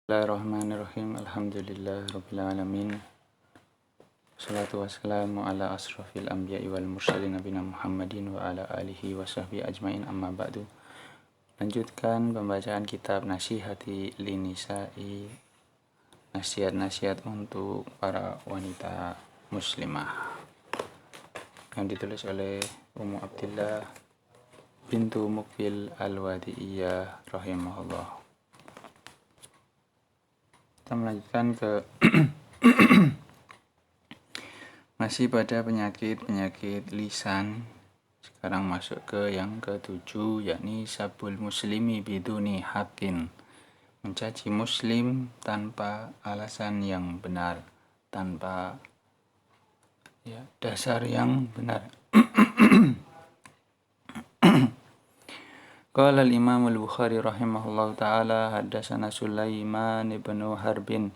Bismillahirrahmanirrahim. Alhamdulillahirrabbilalamin. Salatu wassalamu ala asrafil anbiya'i wal mursalin nabina Muhammadin wa ala alihi wa sahbihi ajmain, amma ba'du. Lanjutkan pembacaan kitab Nasihati Linisa'i, nasihat-nasihat untuk para wanita muslimah, yang ditulis oleh Ummu Abdillah bintu Muqbil Al-Wadi'iyah rahimahullah. Kita melanjutkan ke masih pada penyakit lisan. Sekarang masuk ke yang ke-7, yakni sabul muslimi biduni haqqin, mencaci muslim tanpa alasan yang benar, tanpa dasar yang benar. Qala al-Imam al-Bukhari rahimahullahu ta'ala haddatsana Sulaiman ibn Harbin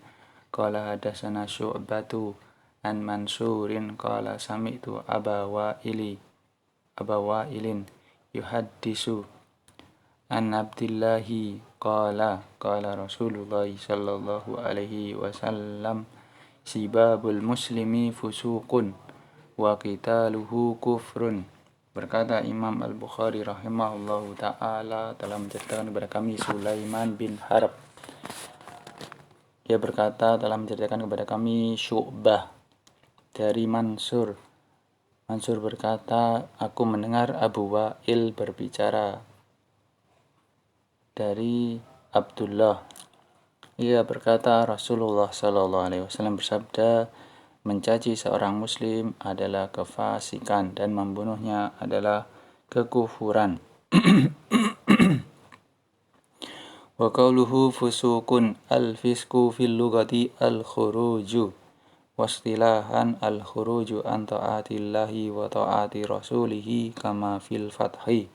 qala haddatsana Syu'batu an Mansurin qala sami'tu Aba Wa'ilin yuhaddisu an Abdillahi qala Rasulullah sallallahu alaihi wasallam sibabul muslimi fusuqun wa qitaluhu kufrun. Berkata Imam Al-Bukhari rahimahullahu ta'ala telah menceritakan kepada kami Sulaiman bin Harb. Dia berkata telah menceritakan kepada kami Syu'bah dari Mansur. Mansur berkata, aku mendengar Abu Wa'il berbicara dari Abdullah. Ia berkata Rasulullah sallallahu alaihi wasallam bersabda, mencaci seorang muslim adalah kefasikan dan membunuhnya adalah kekufuran. Wa qawluhu fusuqun al-fisqu fil lughati al-khuruju wastilahan al-khuruju an ta'atillahi wa ta'ati rasulihi kama fil fathi.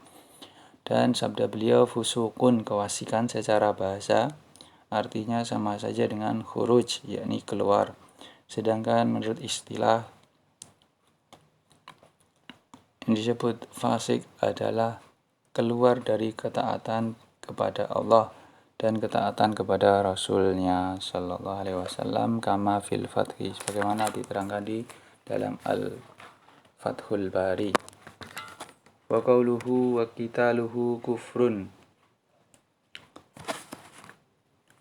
Dan sabda beliau fusuqun, kewasikan secara bahasa, artinya sama saja dengan khuruj, yakni keluar. Sedangkan menurut istilah yang disebut fasik adalah keluar dari ketaatan kepada Allah dan ketaatan kepada Rasulnya sallallahu alaihi wasallam kama fil fathi, sebagaimana diterangkan di dalam Al-Fathul Bari. Wa qawluhu wa qitaluhu kufrun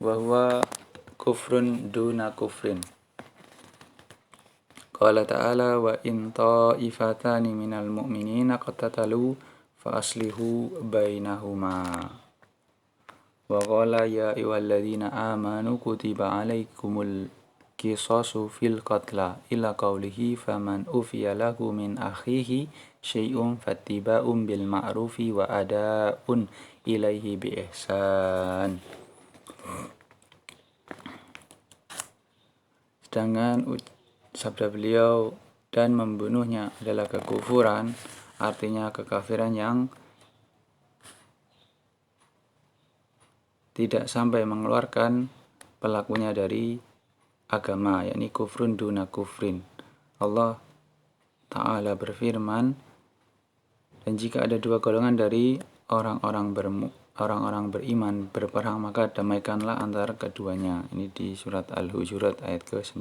wa huwa kufrun duna kufrin. Qala ta'ala wa in ta'ifatani minal mu'minina qatatalu fa aslihu bainahuma. Wa qala ya ayyuhalladzina amanu kutiba alaikumul qisasu fil qatla ila qawlihi faman ufiya lahu min akhihi syai'un fattiba'un bil ma'rufi wa ada'un ilaihi bi ihsan. Sedangkan sabda beliau dan membunuhnya adalah kekufuran, artinya kekafiran yang tidak sampai mengeluarkan pelakunya dari agama, yakni kufrun duna kufrin. Allah Ta'ala berfirman, dan jika ada dua golongan dari orang-orang beriman berperang, maka damaikanlah antara keduanya. Ini di surat Al-Hujurat ayat ke-9.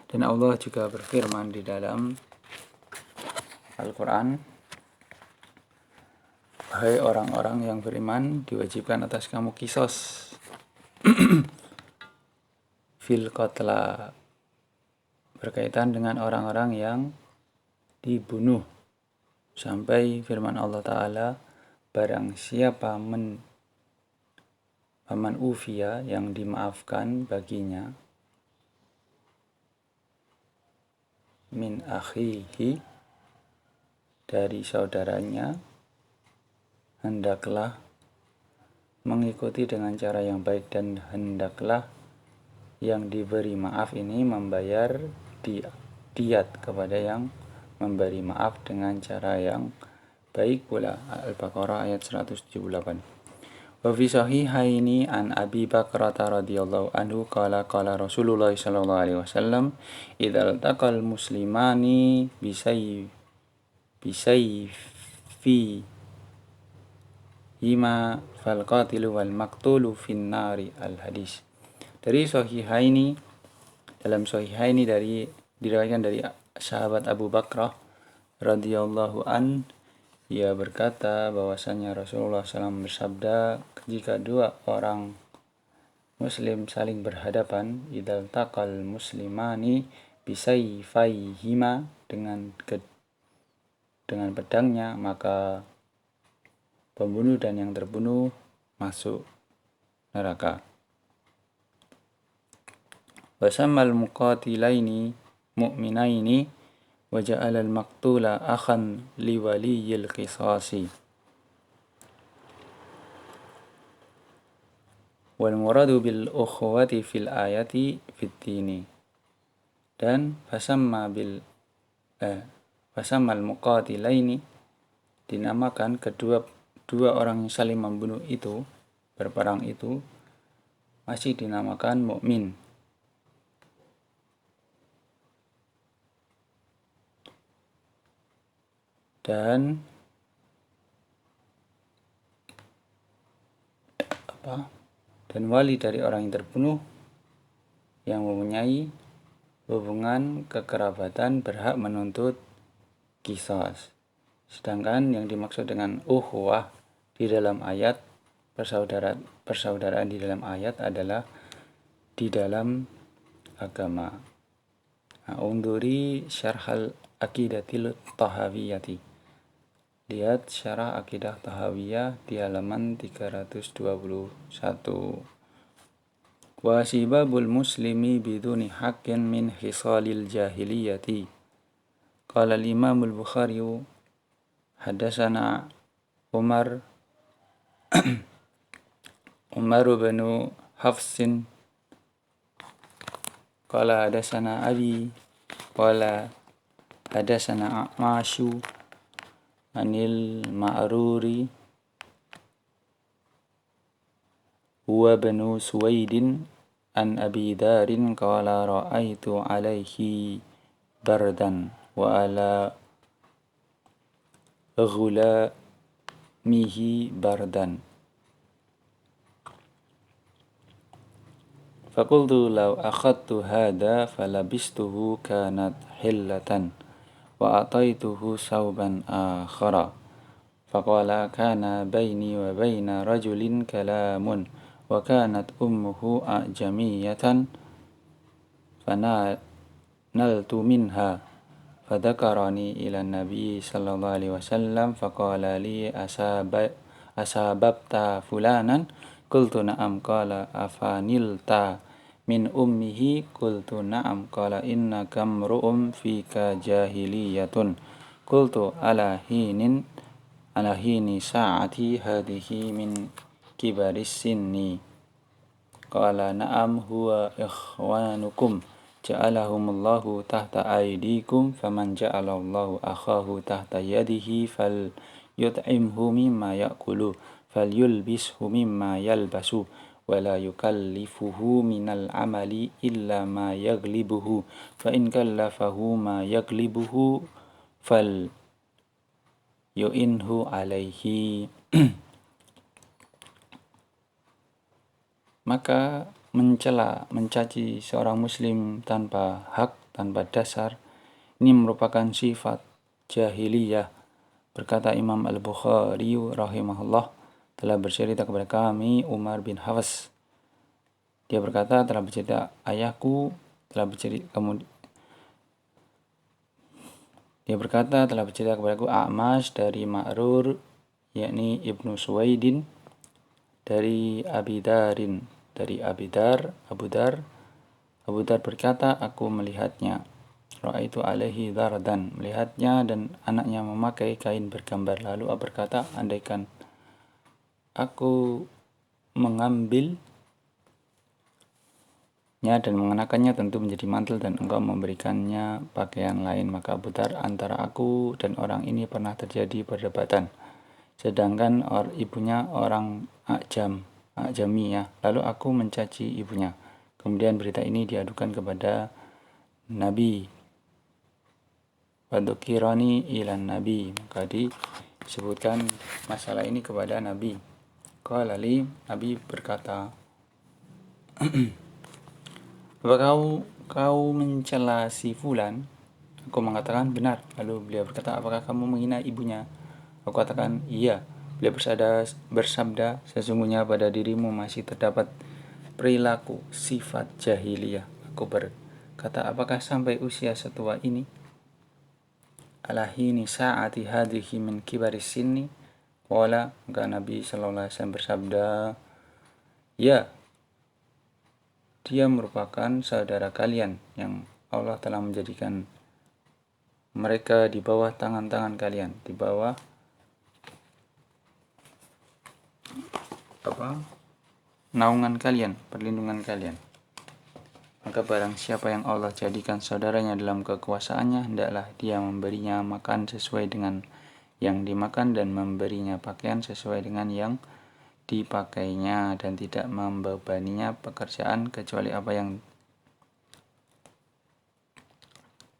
Dan Allah juga berfirman di dalam Al-Quran, hai orang-orang yang beriman, diwajibkan atas kamu kisos fil qatla, berkaitan dengan orang-orang yang dibunuh, sampai firman Allah Ta'ala, barang siapa paman ufiya, yang dimaafkan baginya, min akhihi, dari saudaranya, hendaklah mengikuti dengan cara yang baik, dan hendaklah yang diberi maaf ini membayar diyat kepada yang memberi maaf dengan cara yang baik pula. Al-Baqarah ayat 178. Wa fi sahihaini an Abi Bakrah radhiyallahu anhu qala Rasulullah sallallahu alaihi wasallam idzal taqal muslimani bisayfi hima fal qatilu wal maqtulu fin nari. Al hadis. Dari Sahihaini, dalam Sahihaini diriwayatkan dari sahabat Abu Bakrah radhiyallahu an, ia berkata bahwasanya Rasulullah SAW bersabda, jika dua orang Muslim saling berhadapan, idal taqal muslimani bisayfaihima, dengan pedangnya, maka pembunuh dan yang terbunuh masuk neraka. Wasammal muqatilaini mu'minaini wa ja'ala al-maqtula akhan liwaliyil qisasi. Wal muradu bil ukhuwati fil ayati fid dini. Dan fasammal muqatilaini dinamakan dua orang yang saling membunuh itu, berperang itu, masih dinamakan mukmin. Dan wali dari orang yang terbunuh yang mempunyai hubungan kekerabatan berhak menuntut qisas. Sedangkan yang dimaksud dengan ukhuwah di dalam ayat, persaudaraan di dalam ayat adalah di dalam agama. Unduri syarhal aqidatil tahawiyati. Lihat syarah akidah tahawiyah di halaman 321. Wa sibabul muslimi biduni haqqin min khisalil jahiliyati. Qala al-Imam al-Bukhari hadatsana Umar bin Hafsin qala hadatsana Abi qala hadatsana A'masyu anil Ma'ruri huwa banu Suwaidin an Abi Darin qala ra'aitu alaihi bardan wa ala ghulamihi bardan faqultu law akhadtu hadha falabistuhu kanat hillatan wa ataituhu sauban akhara faqala kana baini wa baina rajulin kalamun wa kanat ummuhu ajamiyatan fanaltu minha fadhakarani ila nabi sallallahu alaihi wasallam faqala li asababta fulanan qultu na'am qala afanilta min ummihi qultu na'am qala innaka mru'um fika jahiliyatun qultu ala hini sa'ati hadhihi min kibaris sinni qala na'am huwa ikhwanukum ja'alahumullahu tahta aydikum faman ja'alallahu akhahu tahta yadihi falyut'imhu mimma ya'kulu falyulbishu mimma yalbasu wala yukallifuhu minal amali illa ma yaglibuhu fa in kallafahu ma yaglibuhu fal yu'inhu alaihi. Maka mencaci seorang muslim tanpa hak, tanpa dasar, ini merupakan sifat jahiliyah. Berkata Imam Al-Bukhari rahimahullah, telah bercerita kepada kami Umar bin Hafs. Dia berkata, telah bercerita ayahku, dia berkata telah bercerita kepadaku A'mash dari Ma'rur, yakni Ibnu Suwaidin, dari Abi Darin, dari Abu Dar berkata, aku melihatnya, ra'aitu alaihi dardan, melihatnya dan anaknya memakai kain bergambar. Lalu aku berkata, andaikan aku mengambilnya dan mengenakannya tentu menjadi mantel dan engkau memberikannya pakaian lain, maka Abu Dar, antara aku dan orang ini pernah terjadi perdebatan, sedangkan ibunya orang Ajamiyah. Lalu aku mencaci ibunya. Kemudian berita ini diadukan kepada Nabi. Wadukirani ilan Nabi. Maka disebutkan masalah ini kepada Nabi. Qala li, Nabi berkata, Apa kau mencela si fulan? Aku mengatakan benar. Lalu beliau berkata, apakah kamu menghina ibunya? Aku katakan iya. Beliau bersabda, sesungguhnya pada dirimu masih terdapat perilaku sifat jahiliyah. Aku berkata, apakah sampai usia setua ini? Alahini sa'ati hadhihi min kibaris sinni? Qala, maka Nabi sallallahu alaihi wasallam bersabda, ya, dia merupakan saudara kalian yang Allah telah menjadikan mereka di bawah tangan-tangan kalian, di bawah naungan kalian, perlindungan kalian. Maka barang siapa yang Allah jadikan saudaranya dalam kekuasaannya, hendaklah dia memberinya makan sesuai dengan yang dimakan dan memberinya pakaian sesuai dengan yang dipakainya, dan tidak membebaninya pekerjaan kecuali apa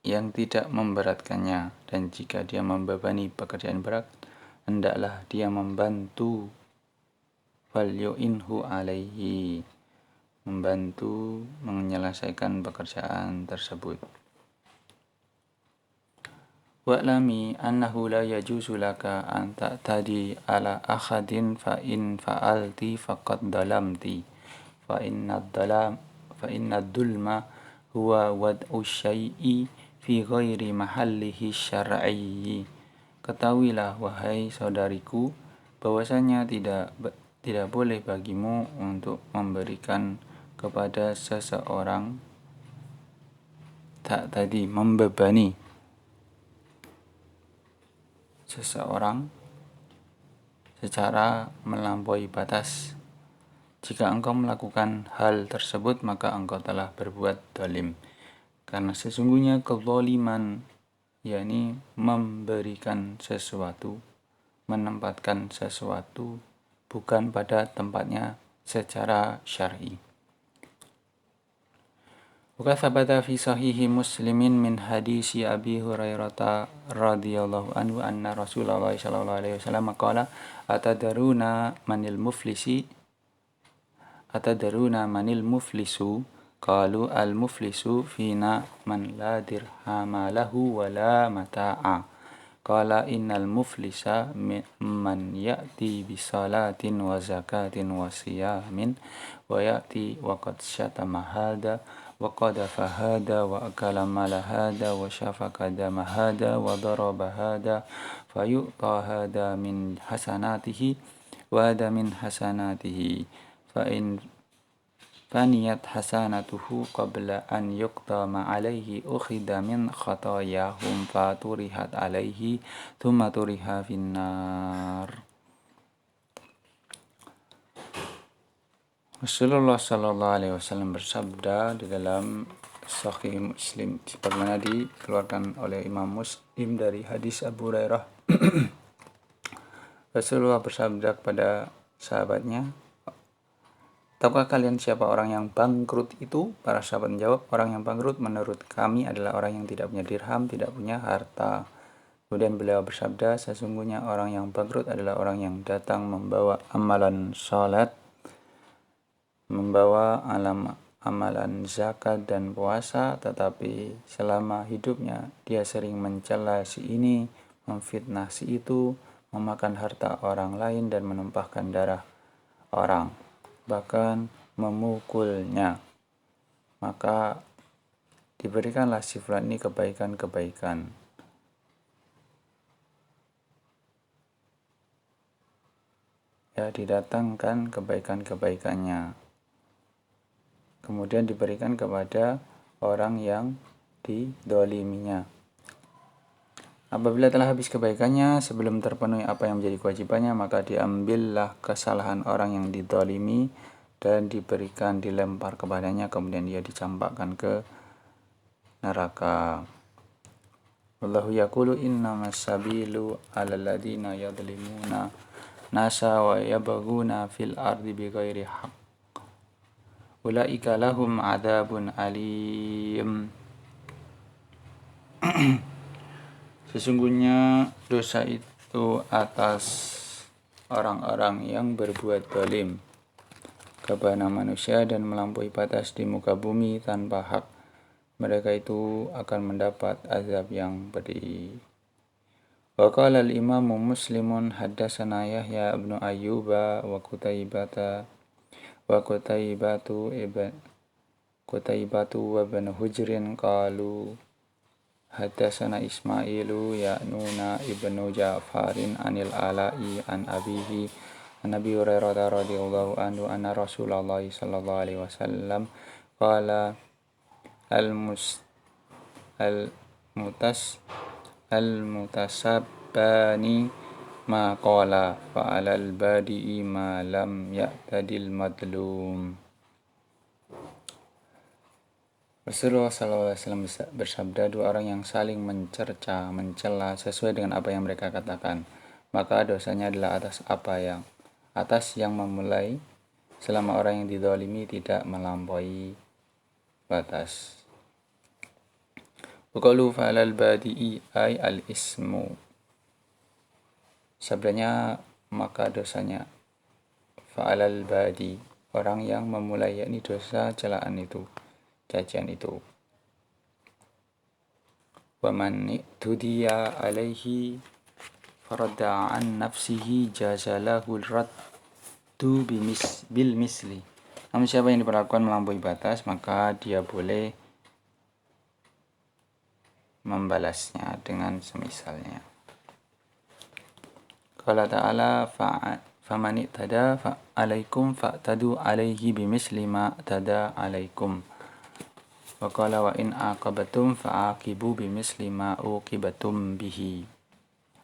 yang tidak memberatkannya. Dan jika dia membebani pekerjaan berat, hendaklah dia membantu, falyu'inhu alaihi, membantu menyelesaikan pekerjaan tersebut. Wa'lami annahu la yajuzu laka an ta'tadi ala akhadin fa in fa'alti faqad dalamti fa inna dulma huwa wad'u syai'i fi ghairi mahallihi syar'i. Ketahuilah wahai saudariku, bahwasanya tidak boleh bagimu untuk memberikan kepada seseorang membebani seseorang secara melampaui batas. Jika engkau melakukan hal tersebut, maka engkau telah berbuat zalim. Karena sesungguhnya kezaliman, yakni memberikan sesuatu, menempatkan sesuatu bukan pada tempatnya secara syar'i. Wa thabata fi sahihi Muslimin min hadisi Abi Hurairah radhiyallahu anhu anna Rasulullah sallallahu alaihi wasallam qala atadaruna manil muflisu qalu al muflisu fina man la dirhama lahu wa la mata'a qala innal muflisa man ya'ti bi salatin wa zakatin wa siyamin wa ya'ti wa qad syatama hadha wa qadafa hada wa akala mala hada wa syafaka dama hada wa daraba hada fayu'ta hada min hasanatihi wa hada min hasanatihi fa in faniyat hasanatuhu qabla an yuqdama alaihi ukhida min khatayahum faturihat alaihi thumma turiha finnar. Rasulullah sallallahu alaihi wasallam bersabda di dalam Sahih Muslim, sebagaimana dikeluarkan oleh Imam Muslim dari hadis Abu Hurairah. Rasulullah bersabda kepada sahabatnya, tahukah kalian siapa orang yang bangkrut itu? Para sahabat menjawab, orang yang bangkrut menurut kami adalah orang yang tidak punya dirham, tidak punya harta. Kemudian beliau bersabda, sesungguhnya orang yang bangkrut adalah orang yang datang membawa amalan salat, membawa amalan zakat dan puasa, tetapi selama hidupnya dia sering mencela si ini, memfitnah si itu, memakan harta orang lain dan menumpahkan darah orang, bahkan memukulnya. Maka diberikanlah si fulan ini kebaikan-kebaikan. Ya, didatangkan kebaikan-kebaikannya. Kemudian diberikan kepada orang yang didoliminya. Apabila telah habis kebaikannya, sebelum terpenuhi apa yang menjadi kewajibannya, maka diambillah kesalahan orang yang didolimi dan dilempar kepadanya, kemudian dia dicampakkan ke neraka. Wallahu yaqulu innamas sabilu 'alal ladzina yadhlimuna nasa wa yabghuna fil ardi bighairi haqq. Ulaika lahum adzabun alim. Sesungguhnya dosa itu atas orang-orang yang berbuat zalim, kepada manusia dan melampaui batas di muka bumi tanpa hak, mereka itu akan mendapat azab yang pedih. Wa qala al-imamu Muslimun haddatsana Yahya ibnu Ayyuba wa Qutaibatu wa ibn Hujrin qalu haddatsana Ismailu ya'nuna ibnu Ja'farin anil Ala'i an abihi an Abi Hurairah radhiyallahu anhu anna Rasulullah sallallahu alaihi wasallam qala al-mutasabbani ma qala fa'alal badi'i ma lam ya'tadil madlum. Rasulullah SAW bersabda, dua orang yang saling mencerca, mencela sesuai dengan apa yang mereka katakan, maka dosanya adalah atas yang memulai, selama orang yang dizalimi tidak melampaui batas. Qalu fa'alal badi'i ay al-ismu. Sabdanya maka dosanya fa'alal badi, orang yang memulai, yakni dosa celaan itu, cacian itu. Wa man tudiya alaihi faradda an nafsihi jazalahu raddu bil misli. Namun siapa yang diperlakukan melampaui batas, maka dia boleh membalasnya dengan semisalnya. Qala ta'ala faman i'tada alaikum fa'tadu alaihi bimisli ma tada alaikum. Wa qala wa in aqabatum fa'aqibu bimisli ma uqibatum bihi.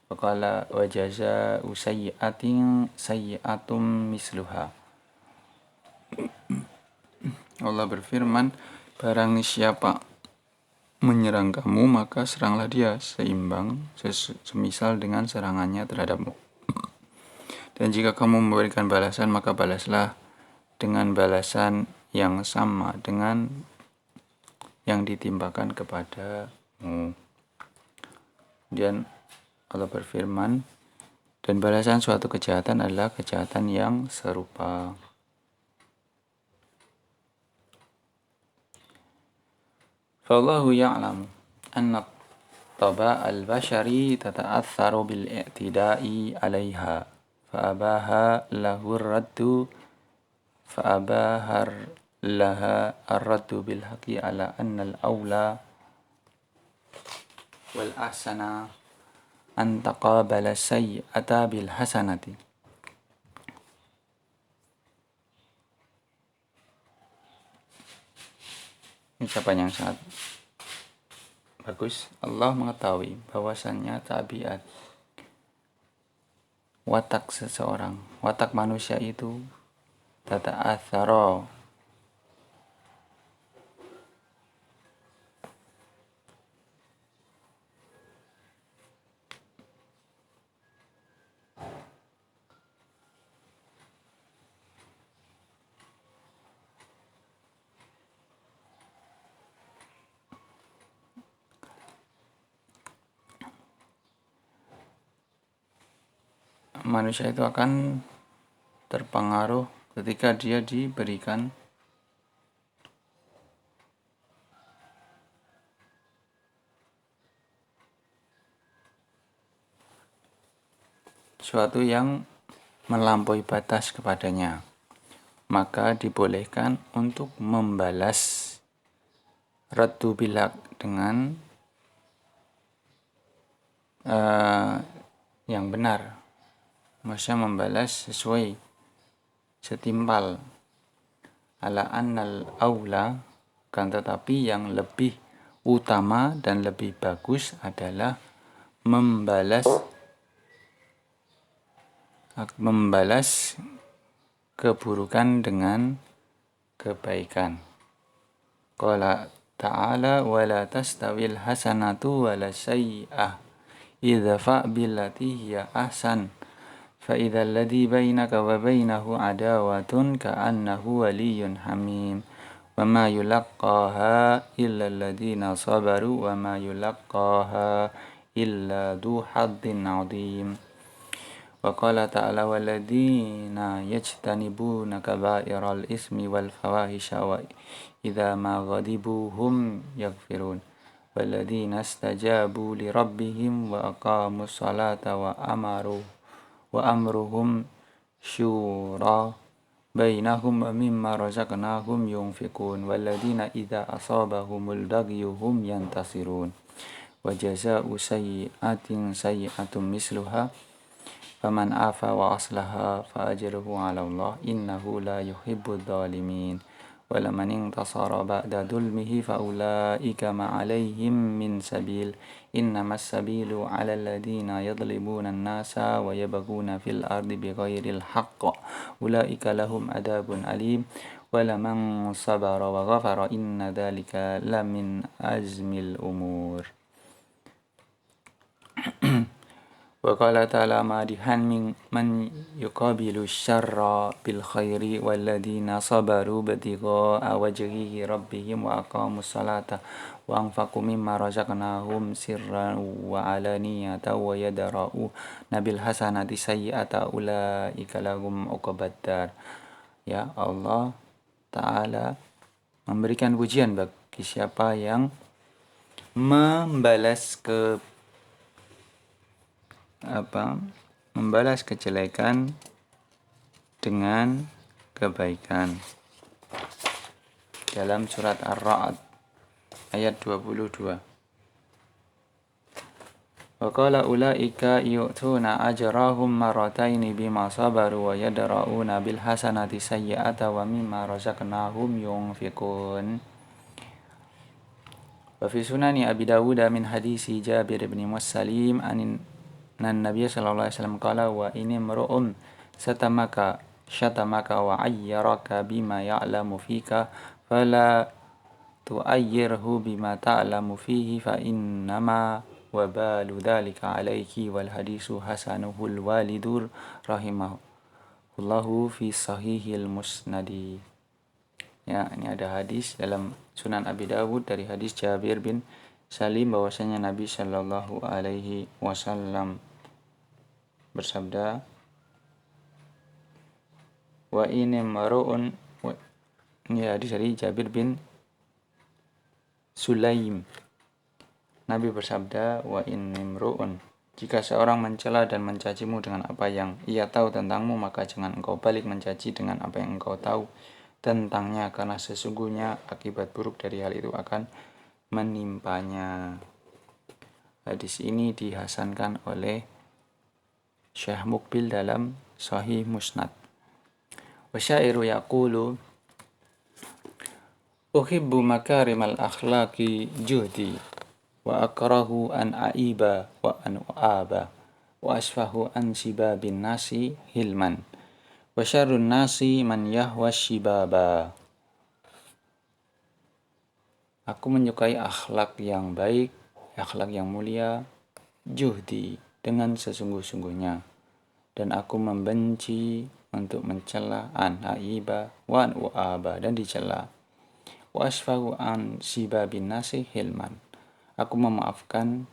Wa qala wa jazaa'u sayyi'atin sayyi'atum misluha. Allah berfirman, barang siapa menyerang kamu, maka seranglah dia seimbang semisal dengan serangannya terhadapmu. Dan jika kamu memberikan balasan, maka balaslah dengan balasan yang sama dengan yang ditimpakan kepadamu. Dan Allah berfirman, dan balasan suatu kejahatan adalah kejahatan yang serupa. Fallahu ya'lamu anna taba al-bashari tata'atharu bil-i'tida'i 'alaiha fa'abaha lahu ar-raddu laha ar-raddu bil haqqi ala anna al-awla wal ahsana an taqabala sayyi'ata bil hasanati. Ucapan yang sangat bagus. Allah mengetahui bahwasannya tabiat watak seseorang, watak manusia itu tata'athara, manusia itu akan terpengaruh ketika dia diberikan sesuatu yang melampaui batas kepadanya, maka dibolehkan untuk membalas raddu bilak dengan yang benar. Maksudnya membalas sesuai, setimpal. Ala annal aula, kan tetapi yang lebih utama dan lebih bagus adalah membalas keburukan dengan kebaikan. Qala ta'ala wala tastawil hasanatu wala sayyi'ah idfa' billati hiya ahsan fa idzal ladzi bainaka wa bainahu adawatun ka'annahu waliyyun hamim wa ma yulaqqaha illa alladziina sabaru wa ma yulaqqaha illa dzu haddin 'adzim. Wa qala ta'ala walladzina yajtanibuna kaba'iral ismi wal fawahisha wa idza ma ghadibu hum yaghfirun. Walladzina istajabu li rabbihim wa aqamus salata wa amruhum syura bainahum wa mimma razaqnahum yunfiqun. Walladzina idza asabahumul baghyu hum yantasirun. Wa jazaa'u sayyi'atin sayyi'atun misluha faman afa wa aslaha fa ajruhu 'ala Allah innahu la yuhibbudz zalimin. Wa laman intasara ba'da dzulmihi fa ulaika ma 'alaihim min sabil innamas sabilu 'alal ladzina yadhlimuna an-nasa wa yabghuna fil ardi bighairil haqq ulaika lahum adzabun alim. Wa laman sabara wa ghafara inna dzalika lamin azmil umur. Wa qala ta'ala madihan man yuqabilu syarra bil khairi walladzina sabaru batigha'a wajhihi rabbihim wa aqamus salata wa anfaqu mimma razaqnahum sirran wa alaniyatan wa yadra'u nabil hasanati sayyi'ata ulaika lahum uqbaddar. Ya, Allah Ta'ala memberikan pujian bagi siapa yang membalas kejelekan dengan kebaikan. Dalam surat Ar-Ra'd ayat 22. Wa qala ulaika yu'tuna ajrahum marrataini bima sabaru wa yadra'una bil hasanati sayyi'ata wa mimma razaqnahum yunfiqun. Wa fi sunani Abi Dawud min hadisi Jabir bin Mussalim anin Nabi sallallahu alaihi wasallam qala wa ini mar'um syatamaka wa ayyaraka bima ya'lamu fika fala tu'ayyirhu bima ta'lamu fihi fa innama wabalu dzalika alayki wal hadisu hasanuhul walidur rahimahullahu fi sahihil musnadi. Ya, ini ada hadis dalam Sunan Abi Dawud dari hadis Jabir bin Salim bahwasanya Nabi Shallallahu Alaihi Wasallam bersabda, wa ini maruun, ini hadis dari Jabir bin Sulaim. Nabi bersabda, wa ini maruun, jika seorang mencela dan mencacimu dengan apa yang ia tahu tentangmu, maka jangan engkau balik mencaci dengan apa yang engkau tahu tentangnya, karena sesungguhnya akibat buruk dari hal itu akan menimpanya. Hadis ini dihasankan oleh Syekh Muqbil dalam Sahih Musnad. Wa syairu yaqulu uhibbu makarimal akhlaqi juhdi wa akrahu an aiba wa an uaba wa asfahu an sibabin nasi hilman wa syarrun nasi man yahwa shibaba. Aku menyukai akhlak yang baik, akhlak yang mulia, juhdi, dengan sesungguh-sungguhnya. Dan aku membenci untuk mencela an aiba wa an uaba, dan dicela. Wa asfahu an sibabin nasi hilman. Aku memaafkan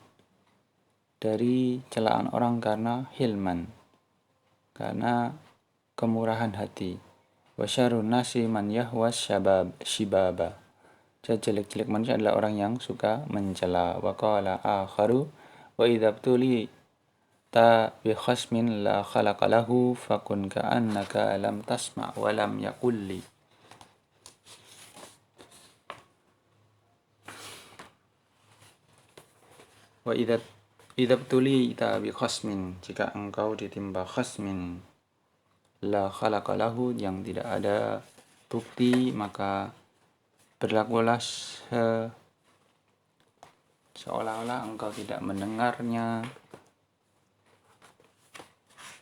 dari celaan orang karena hilman, karena kemurahan hati. Wa syarrun nasi man yahwa shibaba. Jelek-jelek manusia adalah orang yang suka mencela. Wa qala akharu wa idza btuli ta bi khasmin la khalaqa lahu fakun ka'annaka lam tasma' wa lam yaqulli. Wa idza btuli ta bi khasmin, jika engkau ditimpa khasmin la khalaqa lahu, yang tidak ada bukti, maka berlakulah seolah-olah engkau tidak mendengarnya.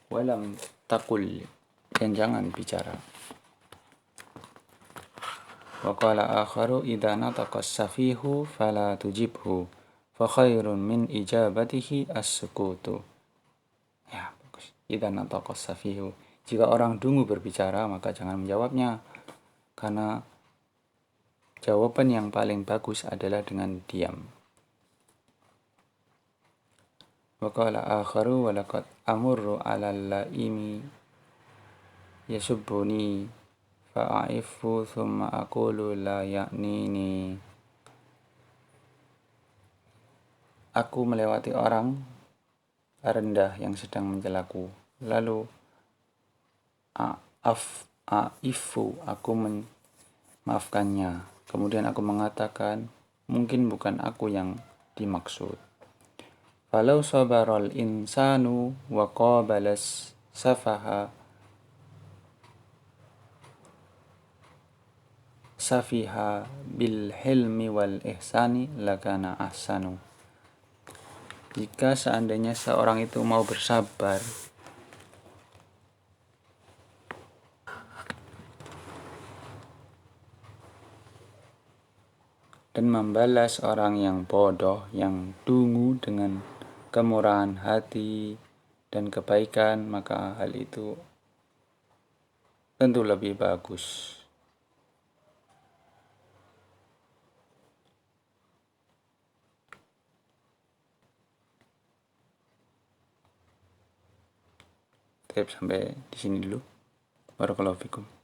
Walam taqul, dan jangan bicara. Wa qala akharu idza nataqa as-safihu fala tujibhu fa khairun min ijabatihi as-sukutu. Ya, bagus. Idza nataqa as-safihu, jika orang dungu berbicara maka jangan menjawabnya, karena jawaban yang paling bagus adalah dengan diam. Wa qala akharu wa laqad amurru 'alal laimi yasubbuni fa'aifu thumma aqulu la ya'nini. Aku melewati orang rendah yang sedang mencelaku, lalu aifu, aku memaafkannya. Kemudian aku mengatakan, mungkin bukan aku yang dimaksud. Falau sabarul insanu wa qabalas safiha bil hilmi wal ihsani lakana ahsanu. Jika seandainya seorang itu mau bersabar dan membalas orang yang bodoh, yang dungu dengan kemurahan hati dan kebaikan, maka hal itu tentu lebih bagus. Sampai di sini dulu. Barakallahu fikum.